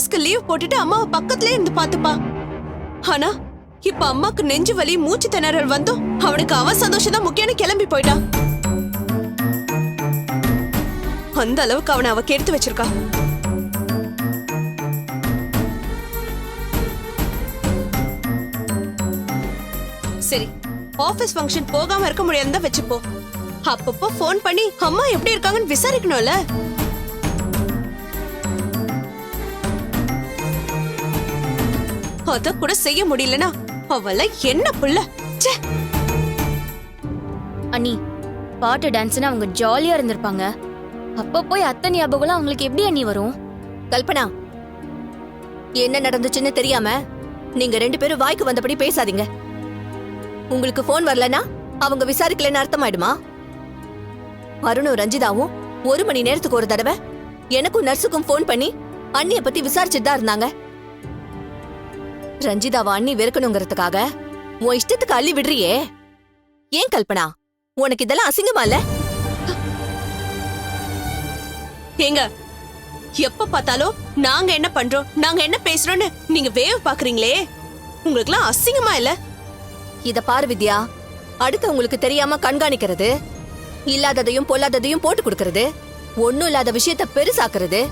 ஆபீஸ்க்கு லீவ் போட்டுட்டு அம்மாவை பக்கத்துலயே இருந்து பாத்துப்பா. ஆனா இப்ப அம்மாக்கு நெஞ்சு வலி மூச்சு திணறல் வந்தும் அவனுக்கு அவ சந்தோஷம் தான் முக்கியம்னு கிளம்பி போயிட்டான். அந்த அளவுக்கு அவனை அவ கெடுத்து வச்சிருக்கா. சரி, ஆபீஸ் ஃபங்க்ஷன் போகாம இருக்க முடியாதுன்னு வச்சுப்போ. அப்பப்போ போன் பண்ணி அம்மா எப்படி இருக்காங்கன்னு விசாரிக்கணும்ல. அத கூட செய்ய முடியலனா அவள என்ன புள்ள. அண்ணி, பாட்டு டான்ஸ்னா அவங்க ஜாலியா இருந்திருப்பாங்க. அப்ப போய் அத்தை ஞாபகம் அவங்களுக்கு எப்படி அண்ணி வரும்? கல்பனா, என்ன நடந்துச்சுன்னு தெரியாம நீங்க 2 பேரும் வாய்க்கு வந்தபடி பேசாதீங்க. உங்களுக்கு போன் வரலனா அவங்க விசாரிக்கலன்னு அர்த்தமாயிடுமா? அருணும் ரஞ்சிதாவும் 1 மணி நேரத்துக்கு ஒரு தடவை எனக்கும் நர்ஸுக்கும் போன் பண்ணி அண்ணிய பத்தி விசாரிச்சுட்டு தான் இருந்தாங்க. ரஞ்சிதாவை அண்ணி வெறுக்கணுங்கிறதுக்காக உன் இஷ்டத்துக்கு அள்ளி விடுறியே. ஏன் கல்பனா, உனக்கு இதெல்லாம் அசிங்கமா இல்ல? ஏங்க, எப்ப பார்த்தாலும் நாங்க என்ன பண்றோம், நாங்க என்ன பேசுறோம்னு நீங்க வேவ் பாக்குறீங்களே, உங்களுக்குலாம் அசிங்கமா இல்ல? இத பாரு வித்யா, அடுத்தவங்களுக்கு தெரியாம கண்காணிக்கிறது, இல்லாததையும் பொல்லாததையும் போட்டு கொடுக்கறது, ஒண்ணும் இல்லாத விஷயத்த பெருசாக்குறது,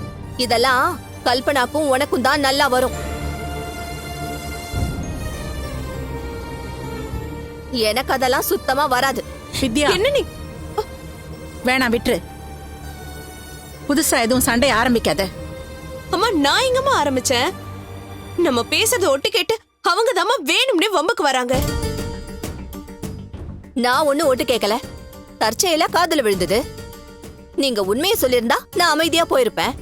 இதெல்லாம் கல்பனாக்கும் உனக்கும் தான் நல்லா வரும். எனக்கு அதெல்லாம் சுத்தமா வராது. வித்யா, என்ன நீ வேணாம் விட்டுரு. புதுசா எதுவும் சண்டை ஆரம்பிக்காத. அம்மா, நான் எங்கம்மா ஆரம்பிச்சேன்? நம்ம பேசுறத ஒட்டு கேட்டு அவங்க தாம்மா வேணும்னே வம்புக்கு வராங்க. நான் ஒண்ணு ஒட்டு கேட்கல, தற்செயலா காதுல விழுந்தது. நீங்க உண்மையை சொல்லிருந்தா நான் அமைதியா போயிருப்பேன்.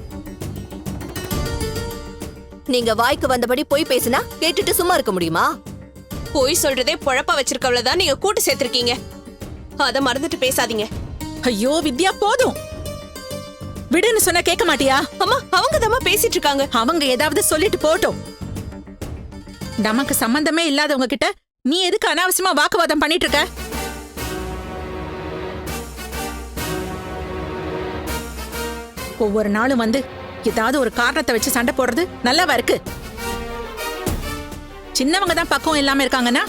நீங்க வாய்க்கு வந்தபடி போய் பேசினா கேட்டுட்டு சும்மா இருக்க முடியுமா? போய் சொல்றதே பொழப்பா வச்சிருக்கவளதான் நீங்க கூட்டு சேர்த்திருக்கீங்க. அத மறந்துட்டு பேசாதீங்க. ஐயோ வித்யா, போதும் விடுன்னு சொன்னா கேட்க மாட்டியா? அம்மா, அவங்க தாம்மா பேசிட்டு இருக்காங்க. அவங்க ஏதாவது சொல்லிட்டு போட்டோம். நமக்கு சம்பந்தமே இல்லாதவங்க கிட்ட நீ எதுக்கு அனாவசியமா வாக்குவாதம் பண்ணிட்டு இருக்க? ஒவ்வொரு நாளும் வந்து ஏதாவது ஒரு காரணத்தை வச்சு சண்டை போடுறது நல்லாவா இருக்கு? சின்னவங்க தான் பக்குவம் இல்லாம இருக்காங்கன்னா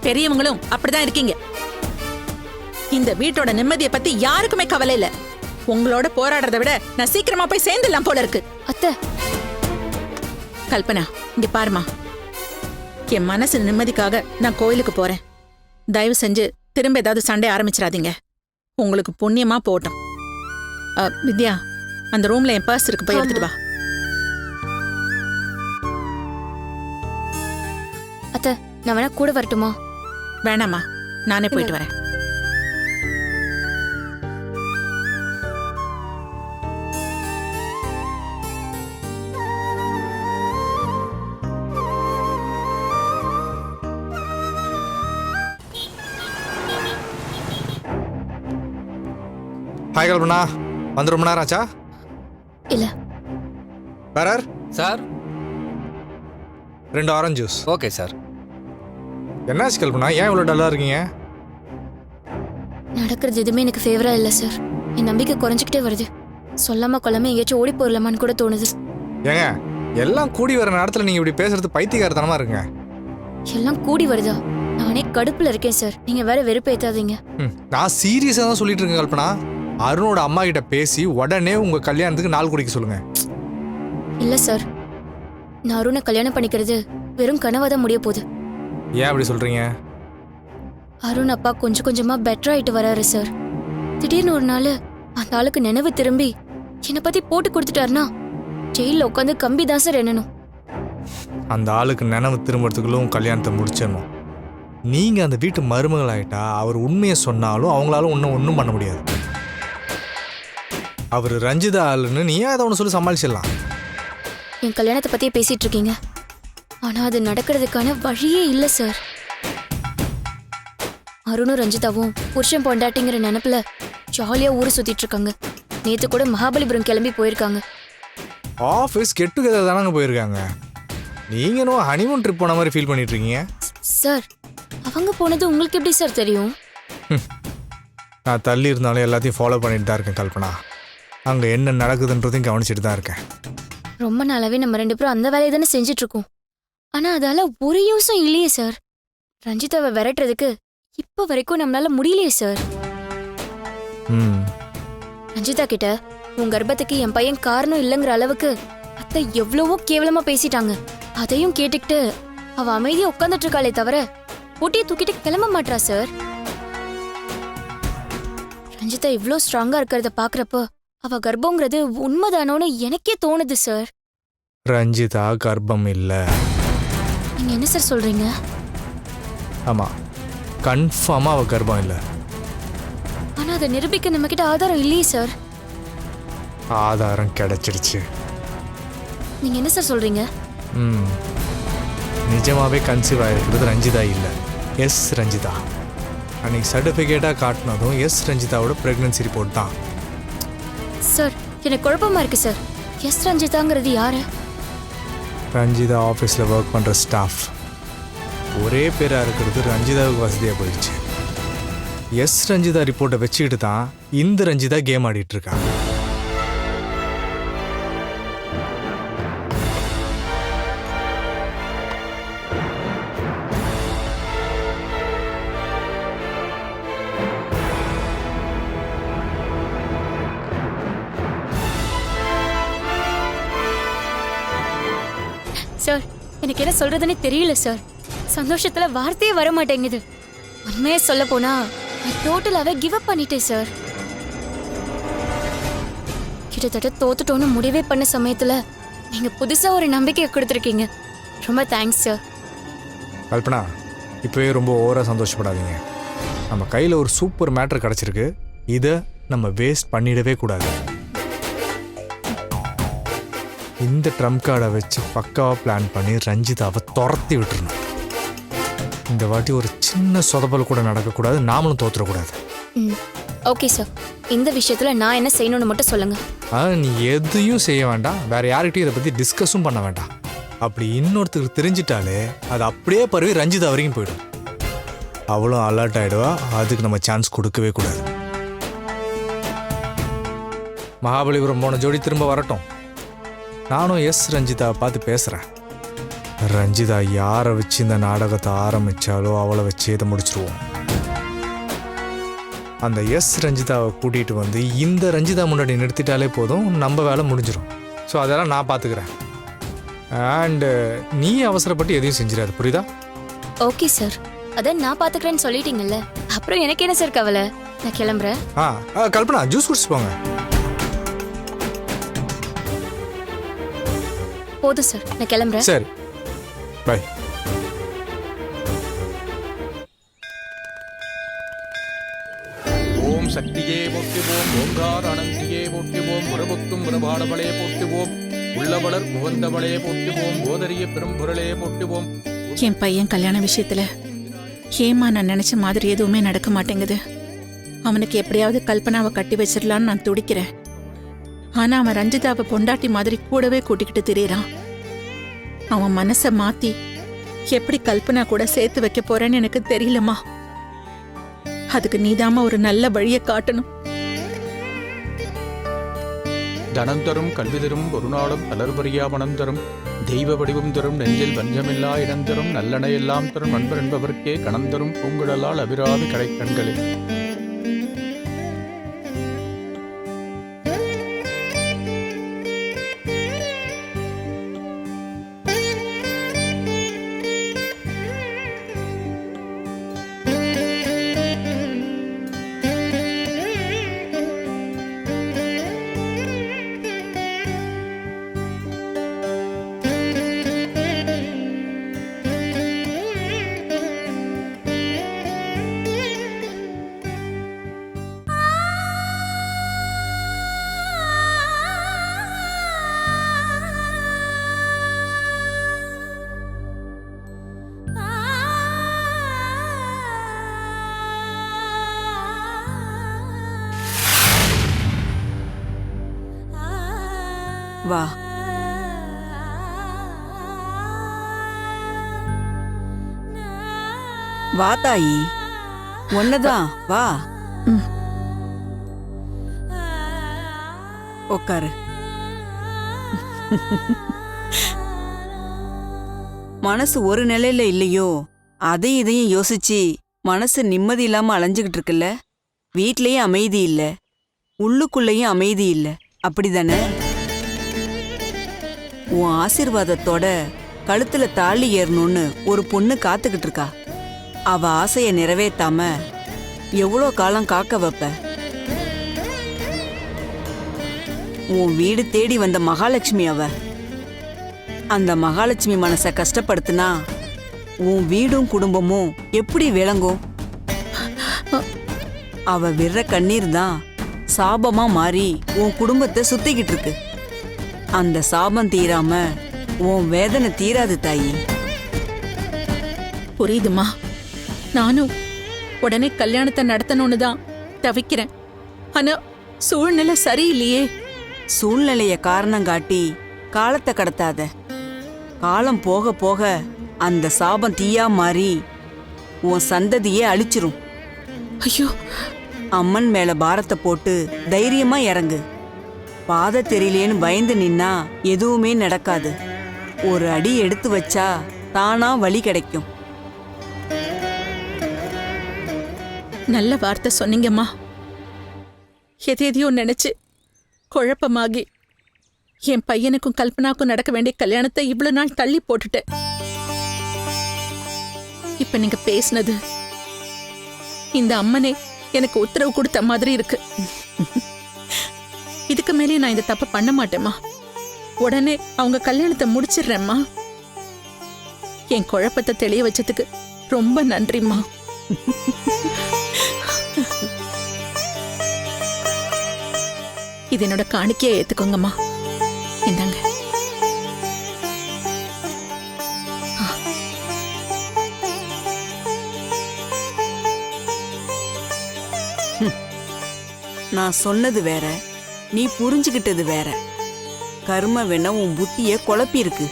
பெரியவங்களும் அப்படிதான் இருக்கீங்க. இந்த வீட்டோட நிம்மதியை பத்தி யாருக்குமே கவலை இல்ல. உங்களோட போராடுறதை விட நான் சீக்கிரமா போய் சேர்ந்துடலாம் போல இருக்கு. அத்தை, கல்பனா, இங்க பாருமா, என் மனசு நிம்மதிக்காக நான் கோயிலுக்கு போறேன். தயவு செஞ்சு திரும்ப ஏதாவது சண்டை ஆரம்பிச்சிடாதீங்க. உங்களுக்கு புண்ணியமா போட்டோம். வித்யா, அந்த ரூம்ல என் பர்ஸ் இருக்கு, போய் எடுத்துட்டு வா. அத்தை, நான் வேணா கூட வரட்டுமா? வேணாமா, நானே போயிட்டு வரேன். ஹாய் கல்பனா, வந்து ரொம்ப நேரம் ஆச்சா? இல்ல. Waiter sir, 2 orange juice. Okay sir. என்னாச்சு கல்பனா, ஏன் இவ்வளோ டல்லாக இருக்கீங்க? நடக்கிறது எதுவுமே எனக்கு ஃபேவரா இல்ல சார். என் நம்பிக்கை குறைஞ்சிக்கிட்டே வருது. சொல்லாம கொள்ளாம எங்கேயாச்சும் ஓடி போயிடலாமான்னு கூட தோணுது. ஏங்க, எல்லாம் கூடி வர நேரத்தில் நீங்கள் இப்படி பேசுறது பைத்தியக்காரத்தனமா இருக்குங்க. எல்லாம் கூடி வருதா? நானே கடுப்புல இருக்கேன் சார். நீங்க வேற வெறுப்பேத்தாதீங்க. நான் சீரியஸாக தான் சொல்லிட்டு இருக்கேன் கல்பனா. அருணோட அம்மா கிட்ட பேசி உடனே உங்க கல்யாணத்துக்கு நாள் குடிக்க சொல்லுங்க. இல்ல சார், நான் அருணை கல்யாணம் பண்ணிக்கிறது வெறும் கனவாதான் முடிய போகுது. ஏன் அப்படி சொல்றீங்க? அருண் அப்பா கொஞ்சம் கொஞ்சமா பெட்டர் ஆயிட்டு வராரு சார். திடீர்னு ஒரு நாள் அந்த ஆளுக்கு நினைவு திரும்பி என்னை பத்தி போட்டு கொடுத்துட்டாருன்னா ஜெயில உட்காந்து கம்பி தான் சார் எண்ணணும். அந்த ஆளுக்கு நினைவு திரும்புறதுக்குள்ள உங்க கல்யாணத்தை முடிச்சிடணும். நீங்க அந்த வீட்டு மருமகள் ஆயிட்டா அவர் உண்மையை சொன்னாலும் அவங்களால ஒன்றும் பண்ண முடியாது. அவர் ரஞ்சிதா ஆளுன்னு நீ அதை ஒன்று சொல்லி சமாளிச்சிடலாம். என் கல்யாணத்தை பத்தியே பேசிட்டு இருக்கீங்க, ஆனா அது நடக்கிறதுக்கான வழியே இல்ல சார். அருணும் ரஞ்சிதாவும் புருஷன் பொண்டாட்டிங்கிற நினைப்புல ஜாலியா ஊரு சுத்திட்டு இருக்காங்க. நேத்து கூட மகாபலிபுரம் கிளம்பி போயிருக்காங்க. ஆஃபீஸ் கெட் டுகெதர் தானங்க போயிருக்காங்க. நீங்களும் ஹனிமூன் ட்ரிப் போன மாதிரி ஃபீல் பண்ணிட்டு இருக்கீங்க. சார், அவங்க போனது உங்களுக்கு எப்படி சார் தெரியும்? நான் தள்ளி இருந்தாலும் எல்லாத்தையும் ஃபாலோ பண்ணிட்டு தான் இருக்கேன் கல்பனா. அங்கே என்ன நடக்குதுன்றதையும் கவனிச்சுட்டு தான் இருக்கேன். ரொம்ப நாளாவே நம்ம 2 பேரும் அந்த வேலையை தானே செஞ்சுட்டு இருக்கோம். ஆனா அதால ஒரு யூஸும் இல்லையே சார். ரஞ்சிதாவை விரட்டுறதுக்கு இப்ப வரைக்கும் நம்மளால முடியலையே சார். ம் ரஞ்சிதா கிட்ட உன் கர்ப்பத்துக்கு என் பையன் காரணம் இல்லைங்கிற அளவுக்கு அத்தை எவ்வளவோ கேவலமா பேசிட்டாங்க. அதையும் கேட்டுக்கிட்டு அவ அமைதியா உட்கார்ந்துட்டு இருக்காளே தவிர பொட்டியை தூக்கிட்டு கிளம்ப மாட்றா சார். ரஞ்சிதா இவ்ளோ ஸ்ட்ராங்கா இருக்கிறத பாக்குறப்போ அவ கர்ப்பங்கிறது உண்மைதானோன்னு எனக்கே தோணுது சார். ரஞ்சிதா கர்ப்பம் இல்லை. நீங்க என்ன சார் சொல்றீங்க? ஆமாம், கன்ஃபார்மாக அவள் கர்ப்பம் இல்லை. ஆனா அதை நிரூபிக்க நம்ம கிட்ட ஆதாரம் இல்லையே சார். ஆதாரம் கிடைச்சிடுச்சு. நீங்க என்ன சார் சொல்றீங்க? ம் நிஜமாவே கன்சீவ் ஆகிருக்கிறது ரஞ்சிதா இல்லை, எஸ் ரஞ்சிதா. அன்னைக்கு சர்டிஃபிகேட்டாக காட்டினதும் எஸ் ரஞ்சிதாவோட ப்ரெக்னன்சி ரிப்போர்ட் தான். சார் எனக்கு குழப்பமா இருக்கு சார். எஸ் ரஞ்சிதாங்கிறது யாரு? ரஞ்சிதா ஆஃபீஸில் ஒர்க் பண்ணுற ஸ்டாஃப். ஒரே பேராக இருக்கிறது ரஞ்சிதாவுக்கு வசதியாக போயிடுச்சு. எஸ் ரஞ்சிதா ரிப்போர்ட்டை வச்சுக்கிட்டு தான் இந்த ரஞ்சிதா கேம் ஆடிட்டு இருக்கா. சார் எனக்கு என்ன சொல்றதுன்னே தெரியல சார். சந்தோஷத்துல வார்த்தையே வர மாட்டேங்குது. உண்மையே சொல்ல போனா நான் டோட்டலாவே கிவ் அப் பண்ணிட்டேன் சார். கிட்டத்தட்ட தோத்துட்டோன்னு முடிவே பண்ண சமயத்துல நீங்க புதுசா ஒரு நம்பிக்கையை கொடுத்துருக்கீங்க. ரொம்ப தேங்க்ஸ் சார். கல்பனா, இப்போவே ரொம்ப ஓவராக சந்தோஷப்படாதீங்க. நம்ம கையில் ஒரு சூப்பர் மேட்டர் கிடச்சிருக்கு. இதை நம்ம வேஸ்ட் பண்ணிடவே கூடாது. இந்த ட்ரம்ப் கார்டை வச்சு பக்காவாக பிளான் பண்ணி ரஞ்சிதாவை துரத்தி விட்டுறணும். இந்த வாட்டி ஒரு சின்ன சொதப்பல் கூட நடக்கக்கூடாது, நாமளும் தோத்துடக்கூடாது. Okay sir. இந்த விஷயத்துல நான் என்ன செய்யணும்னு மட்டும் சொல்லுங்க. நீ எதையும் செய்ய வேண்டாம், வேற யார்கிட்டையும் இதை பற்றி டிஸ்கஸும் பண்ண வேண்டாம். அப்படி இன்னொருத்தருக்கு தெரிஞ்சிட்டாலே அது அப்படியே பரவி ரஞ்சிதா வரைக்கும் போயிடும். அவளும் அலர்ட் ஆகிடுவா. அதுக்கு நம்ம சான்ஸ் கொடுக்கவே கூடாது. மகாபலிபுரம் போன ஜோடி திரும்ப வரட்டும். நானும் எஸ் ரஞ்சிதாவை பார்த்து பேசுகிறேன். ரஞ்சிதா யாரை வச்சு இந்த நாடகத்தை ஆரம்பித்தாலோ அவளை வச்சு இதை முடிச்சிருவோம். அந்த எஸ் ரஞ்சிதாவை கூட்டிகிட்டு வந்து இந்த ரஞ்சிதா முன்னாடி நிறுத்திட்டாலே போதும், நம்ம வேலை முடிஞ்சிடும். ஸோ அதெல்லாம் நான் பார்த்துக்கிறேன். அண்டு நீ அவசரப்பட்டு எதையும் செஞ்சிடாது, புரியுதா? Okay sir. அதான் நான் பார்த்துக்கிறேன்னு சொல்லிட்டீங்கல்ல, அப்புறம் எனக்கு என்ன சார் கவலை? நான் கிளம்புறேன். கல்பனா, ஜூஸ் குடிச்சு போங்க. போதும் சார், நான் கிளம்புறேன். சரி, பை. ஓம் சக்தியே போற்றுவோம், ஓங்கார அனந்தியே போற்றுவோம், உறவுக்கும் உறவாடவளே போற்றுவோம், உள்ளவளர் உகந்தவளே போற்றுவோம், போதரிய பெரும்பொருளே போற்றுவோம். என் பையன் கல்யாண விஷயத்துல ஏமா நான் நினைச்ச மாதிரி எதுவுமே நடக்க மாட்டேங்குது. அவனுக்கு எப்படியாவது கல்பனாவை கட்டி வச்சிடலான்னு நான் துடிக்கிறேன். ஆனா அவன் ரஞ்சிதாவை பொண்டாட்டி மாதிரி கூடவே கூட்டிக்கிட்டு திரியறான். அவன் மனசை மாத்தி எப்படி கல்பனா கூட சேர்த்து வைக்க போறேன்னு எனக்கு தெரியலம்மா. அதுக்கு நீதாம ஒரு நல்ல வழியை காட்டணும். தனம் தரும், கல்வி தரும், ஒரு நாளும் தளர்வறியா மனம் தரும், தெய்வ வடிவம் தரும், நெஞ்சில் வஞ்சமில்லா இடம் தரும், நல்லெண்ண எல்லாம் தரும், நண்பர் என்பவர்க்கே கணம் தரும், பூங்குழலால் அபிராமி கடைக்கண்களே. வா. வா தாயி, ஒன்னதான் வா. உட்காரு. மனசு ஒரு நிலையில இல்லையோ அதையும் இதையும் யோசிச்சு மனசு நிம்மதி இல்லாம அலைஞ்சுகிட்டு இருக்குல்ல. வீட்லயும் அமைதி இல்ல, உள்ளுக்குள்ளேயும் அமைதி இல்ல, அப்படிதானே? உன் ஆசீர்வாதத்தோட கழுத்துல தாலி ஏறணும்னு ஒரு பொண்ணு காத்துக்கிட்டு இருக்கா. அவ ஆசைய நிறைவேத்தாம எவ்வளோ காலம் காக்க வைப்ப? உன் வீடு தேடி வந்த மகாலட்சுமி அவ. அந்த மகாலட்சுமி மனச கஷ்டப்படுத்தினா உன் வீடும் குடும்பமும் எப்படி விளங்கும்? அவ விடுற கண்ணீர் தான் சாபமா மாறி உன் குடும்பத்தை சுத்திக்கிட்டு இருக்கு. அந்த சாபம் தீராம உன் வேதனை தீராது தாயி. புரியுதுமா. நானும் உடனே கல்யாணத்தை நடத்தணும்னு தான் தவிக்கிறேன். ஆனா சூழ்நிலை சரியில்லையே. சூழ்நிலைய காரணம் காட்டி காலத்தை கடத்தாத. காலம் போக போக அந்த சாபம் தீயா மாறி உன் சந்ததியே அழிச்சிரும். ஐயோ, அம்மன் மேல பாரத்தை போட்டு தைரியமா இறங்கு. பாதை தெரியலேன்னு பயந்து நின்னா எதுவுமே நடக்காது. ஒரு அடி எடுத்து வச்சா தானா வழி கிடைக்கும். நல்ல வார்த்தை சொன்னீங்கம்மா. எதையோ நினைச்சு குழப்பமாகி என் பையனுக்கும் கல்பனாக்கும் நடக்க வேண்டிய கல்யாணத்தை இவ்வளவு நாள் தள்ளி போட்டுட்டேன். இப்ப நீங்க பேசினது இந்த அம்மனே எனக்கு உத்தரவு கொடுத்த மாதிரி இருக்கு. இதுக்கு மேலே நான் இந்த தப்ப பண்ண மாட்டேம்மா. உடனே அவங்க கல்யாணத்தை முடிச்சிடுறேம்மா. என் குழப்பத்தை தெளிய வச்சதுக்கு ரொம்ப நன்றிம்மா. இது என்னோட காணிக்கையை ஏத்துக்கோங்கம்மா. இந்தாங்க. நான் சொன்னது வேற, நீ புரிஞ்சுகிட்டது வேற. கர்ம வேணா உன் புத்திய குழப்பி இருக்கு.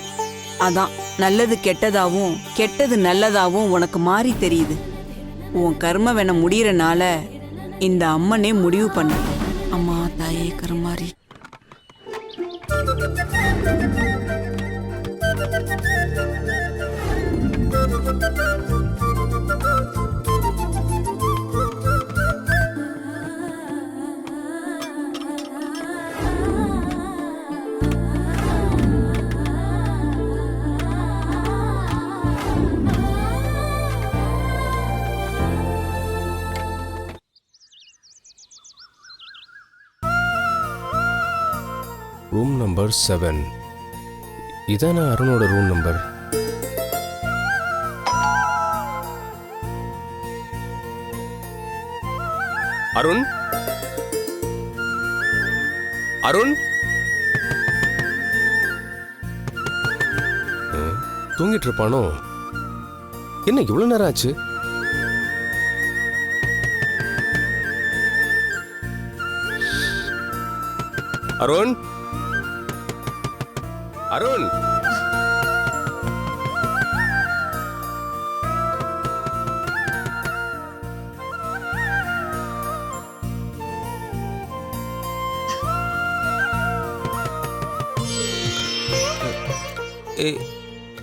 அதான் நல்லது கெட்டதாவும் கெட்டது நல்லதாவும் உனக்கு மாறி தெரியுது. உன் கர்ம வேண முடியறனால இந்த அம்மனே முடிவு பண்ண. அம்மா தாயே கருமாரி. Room number 7. இதான அருணோட ரூம் நம்பர். அருண், அருண், தூங்கிட்டு இருப்பானோ? என்ன இவ்வளவு நேரம் ஆச்சு? அருண், அருண்,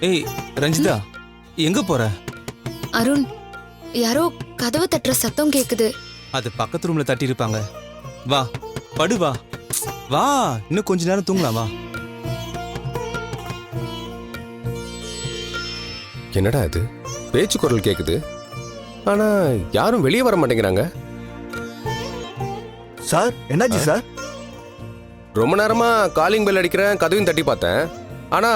ஏய் ரஞ்சிதா, எங்க போற? அருண், யாரோ கதவு தட்டுற சத்தம் கேக்குது. அது பக்கத்து ரூம்ல தட்டி இருப்பாங்க. வா, படு, வா வா, இன்னும் கொஞ்ச நேரம் தூங்கலாம், வா. என்னடா இது? பேச்சு குரல் கேக்குது, ஆனா யாரும் வெளியே வர மாட்டேங்கிறாங்க. சார், என்னாச்சு சார்? ரொம்ப நேரமா காலிங் பெல் அடிக்கிறேன், கதவையும் தட்டி பார்த்தேன். ஆனா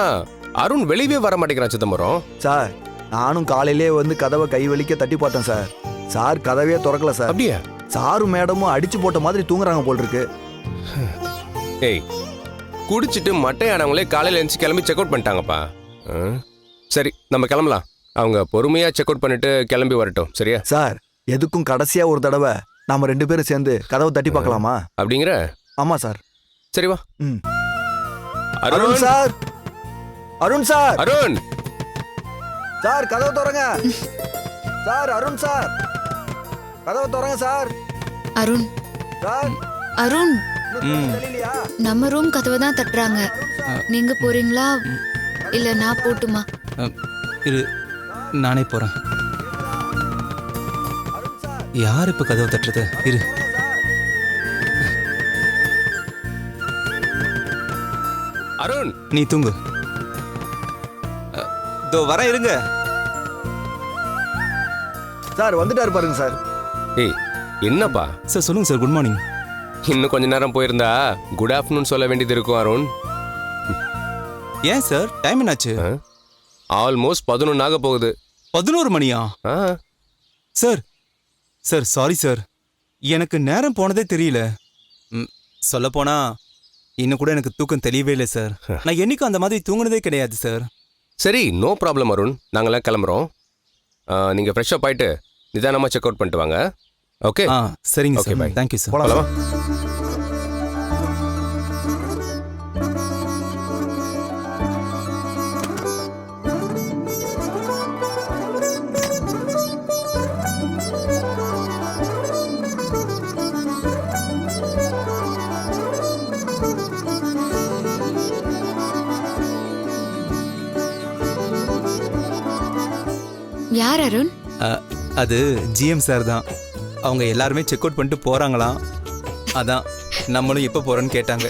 அருண் வெளியவே வர மாட்டேங்கிறான் சிதம்பரம். சார், நானும் காலையிலே வந்து கதவை கை வலிக்க தட்டி பார்த்தேன் சார். சார் கதவையே திறக்கல சார். அப்படியா? சாரும் மேடமும் அடிச்சு போட்ட மாதிரி தூங்குறாங்க போல் இருக்கு. ஏய், குடிச்சிட்டு மட்டையானவங்களே காலையில எழுந்து கிளம்பி செக் அவுட் பண்ணிட்டாங்கப்பா. சரி, நம்ம கிளம்பலாம். அவங்க பொறுமையா செக் அவுட் பண்ணிட்டு கிளம்பி வரட்டும், சரியா? சார், எதுக்கும் கடைசியா ஒரு தடவை நாம 2 பேரும் சேர்ந்து கதவை தட்டி பார்க்கலாமா? அப்படிங்கிற? ஆமா சார். சரி, வா. Arun sir, Arun sir, Arun sir கதவை திறங்க. சார், அருண் சார், கதவை திறங்க சார். அருண், சார், அருண், ம் நம்ம ரூம் கதவை தான் தட்டுறாங்க. நீங்க போறீங்களா இல்ல நான் போட்டுமா? இரு, நானே போறேன். யார் இப்ப கதவை தட்டுறது? இரு. அருண், நீ தூங்கு. இதோ வர இருங்க. சார் வந்துட்டாரு பாருங்க சார். ஏய் என்னப்பா, சார் சொல்லுங்க சார். Good morning. இன்னும் கொஞ்ச நேரம் போயிருந்தா குட் ஆஃப்டர்நூன் சொல்ல வேண்டியது இருக்கும் அருண். ஏன் சார் டைம் என்னாச்சு? ஆல்மோஸ்ட் 11 ஆக போகுது. 11 மணியா? ஆ, சார் சார் சாரி சார், எனக்கு நேரம் போனதே தெரியல. சொல்லப்போனா இன்னும் கூட எனக்கு தூக்கம் தெரியவே இல்லை சார். நான் என்னைக்கும் அந்த மாதிரி தூங்குனதே கிடையாது சார். சரி, நோ ப்ராப்ளம் அருண், நாங்களாம் கிளம்புறோம். நீங்கள் ஃப்ரெஷ்ஷப் ஆயிட்டு நிதானமாக செக் அவுட் பண்ணிட்டு வாங்க. ஓகே? ஆ சரிங்க Okay, sir. bye. Thank you sir. போலாமா? யார் அருண்? அது ஜிஎம் சார் தான். அவங்க எல்லாருமே செக் அவுட் பண்ணிட்டு போறாங்களாம். அதான் நம்மளும் எப்போ போறோன்னு கேட்டாங்க.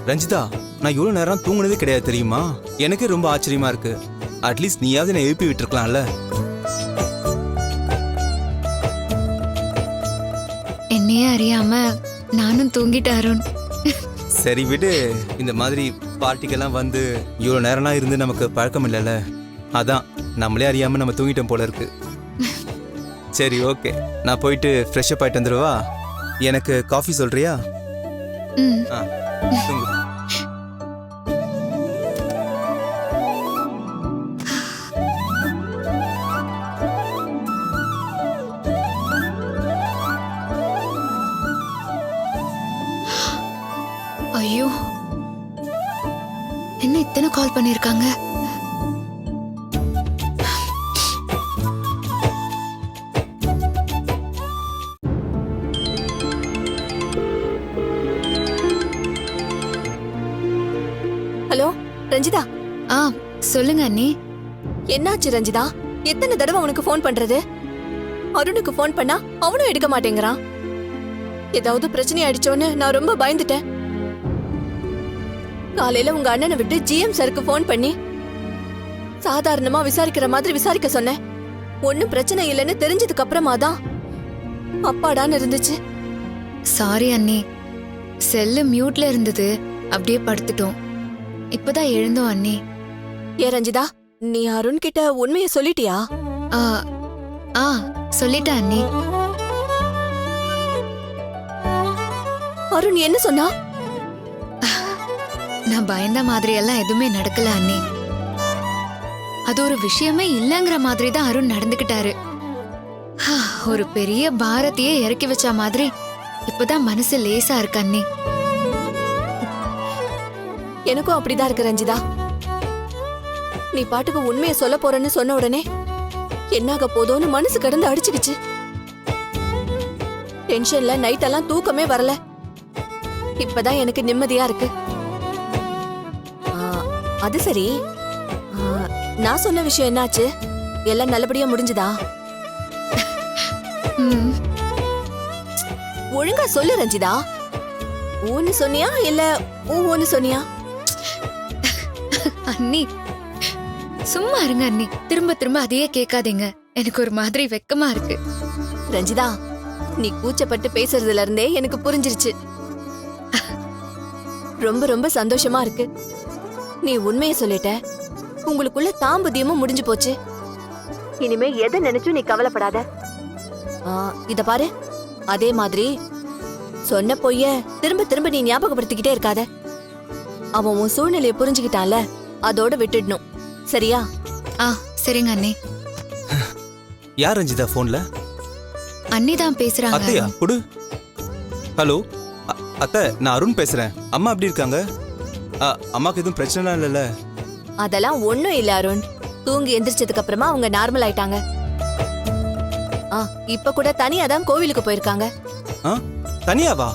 ரஞ்சிதா, நான் இவ்வளோ நேரம் தூங்குனதே கிடையாது தெரியுமா? எனக்கு ரொம்ப ஆச்சரியமா இருக்கு. அட்லீஸ்ட் நீயாவது என்னை எழுப்பி விட்டுருக்கலாம்ல. என்னையே அறியாம நானும் தூங்கிட்டேன் அருண். சரி விடு, இந்த மாதிரி பார்ட்டிக்கெல்லாம் வந்து இவ்வளோ நேரம்லாம் இருந்து நமக்கு பழக்கம் இல்லைல்ல. அதான் நம்மளே அறியாம நம்ம தூங்கிட்டோம் போல இருக்கு. சரி ஓகே, நான் போயிட்டு ஃப்ரெஷ்அப் ஆயிட்டு வந்துடுவா. எனக்கு காஃபி சொல்றியா? ம். ஆ தூங்கு. ஐயோ, என்ன இத்தனை கால் பண்ணிருக்காங்க? ஹலோ ரஞ்சிதா. ஆ சொல்லுங்க அண்ணி. என்னாச்சு ரஞ்சிதா? எத்தனை தடவை உனக்கு ஃபோன் பண்றது? அருணுக்கு ஃபோன் பண்ணா அவனும் எடுக்க மாட்டேங்கிறான். ஏதாவது பிரச்சனை ஆயிடுச்சோன்னு நான் ரொம்ப பயந்துட்டேன். காலையில உங்க அண்ணனை விட்டு ஜிஎம் சருக்கு ஃபோன் பண்ணி சாதாரணமா விசாரிக்கிற மாதிரி விசாரிக்க சொன்னேன். ஒன்னும் பிரச்சனை இல்லைன்னு தெரிஞ்சதுக்கு அப்புறமா தான் அப்பாடான்னு இருந்துச்சு. சாரி அண்ணி, செல்லு மியூட்ல இருந்தது, அப்படியே படுத்துட்டோம். இப்பதான் எழுந்தோம் அண்ணி. ஏ ரஞ்சிதா, நீ அருண் கிட்ட உண்மையை சொல்லிட்டியா? ஆ ஆ சொல்லிட்டேன் அண்ணி. அருண் என்ன சொன்னா? நான் பயந்த மாதிரி எல்லாம் எதுவுமே நடக்கல அண்ணி. அது ஒரு விஷயமே இல்லங்கிற மாதிரி தான் அருண் நடந்துக்கிட்டாரு. ஒரு பெரிய பாரத்தையே இறக்கி வச்ச மாதிரி இப்பதான் மனசு லேசா இருக்கு அண்ணி. எனக்கும் அப்படிதான் இருக்கு ரஞ்சிதா. நீ பாட்டுக்கு உண்மையை சொல்ல போறேன்னு சொன்ன உடனே என்னாக போதோன்னு மனசு கடந்து அடிச்சுக்கிச்சு. டென்ஷன்ல நைட்டெல்லாம் தூக்கமே வரல. இப்பதான் எனக்கு நிம்மதியா இருக்கு. அது சரி, நான் சொன்ன விஷயம் என்னாச்சு? எல்லாம் நல்லபடியா முடிஞ்சுதா? ம், ஒழுங்கா சொல்லு ரஞ்சிதா. ஊன்னு சொன்னியா இல்ல ஊன்னு சொன்னியா? அண்ணி சும்மா இருங்க அண்ணி. திரும்ப திரும்ப அதையே கேட்காதீங்க. எனக்கு ஒரு மாதிரி வெக்கமா இருக்கு. ரஞ்சிதா, நீ கூச்சப்பட்டு பேசுறதுல இருந்தே எனக்கு புரிஞ்சிருச்சு. ரொம்ப ரொம்ப சந்தோஷமா இருக்கு. நீ உண்மையை சொல்லிட்ட. உங்களுக்குள்ள தாம்பத்தியமும் முடிஞ்சு போச்சு. இனிமே எதை நினைச்சும் நீ கவலைப்படாத. இத பாரு, அதே மாதிரி சொன்ன பொய்ய திரும்ப திரும்ப நீ ஞாபகப்படுத்திக்கிட்டே இருக்காத. அவன் உன் சூழ்நிலையை புரிஞ்சுக்கிட்டான்ல, அதோட விட்டுடணும். சரியா? ஆ சரிங்க அண்ணி. யார் ரஞ்சிதா போன்ல? அண்ணி தான் பேசுறாங்க. அத்தையா குடு. ஹலோ அத்தை, நான் அருண் பேசுறேன். அம்மா எப்படி இருக்காங்க? அம்மாக்கு எதுவும் பிரச்சனை இல்லைல்ல? அதெல்லாம் ஒண்ணும் இல்ல அருண். தூங்கி எந்திரிச்சதுக்கு அப்புறமா அவங்க நார்மல் ஆயிட்டாங்க. இப்ப கூட தனியா தான் கோவிலுக்கு போயிருக்காங்க. தனியாவா?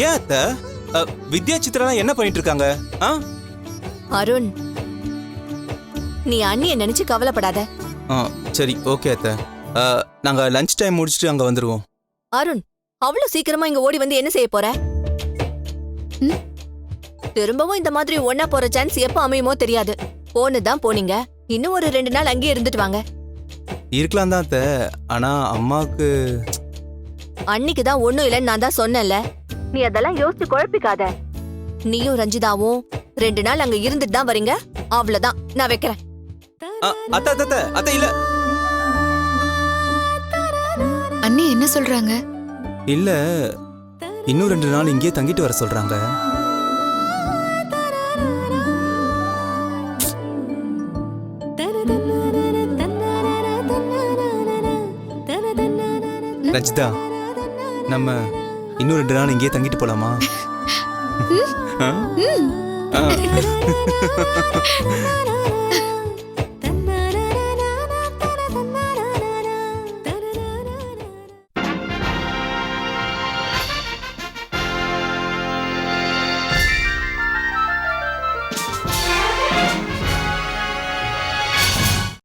ஏன் அத்தை? வித்யா சித்ராலாம் என்ன பண்ணிட்டு இருக்காங்க? ஆ? அருண், நீ அண்ணிய நினைச்சு கவலைப்படாத. ஆ, சரி ஓகே அத்தை. நாங்க லஞ்ச் டைம் முடிச்சுட்டு அங்க வந்துருவோம். அருண், அவ்வளவு சீக்கிரமா இங்க ஓடி வந்து என்ன செய்ய போற? திரும்பவும் இந்த மாதிரி ஒன்னா போற சான்ஸ் எப்ப அமையுமோ தெரியாது. போனதான் போனீங்க, இன்னும் ஒரு 2 நாள் அங்கேயே இருந்துட்டு வாங்க. இருக்கலாம் தான் அத்தை. ஆனா அம்மாவுக்கு அன்னைக்கு தான் ஒண்ணும் இல்லைன்னு நான் தான் சொன்னேன்ல. நீ அதெல்லாம் யோசிச்சு குழப்பிக்காத. நீயும் ரஞ்சிதாவும் 2 நாள் அங்க இருந்துட்டு தான் வரீங்க. அவ்வளவுதான், நான் வைக்கிறேன். அத்தை அத்தை அத்தை அத்தை இல்ல அண்ணி என்ன சொல்றாங்க? இல்ல, இன்னும் 2 நாள் இங்கேயே தங்கிட்டு வர சொல்றாங்க. ரஞ்சிதா, நம்ம இன்னும் 2 நாள் இங்கேயே தங்கிட்டு போலாமா? ஆ? ஆ.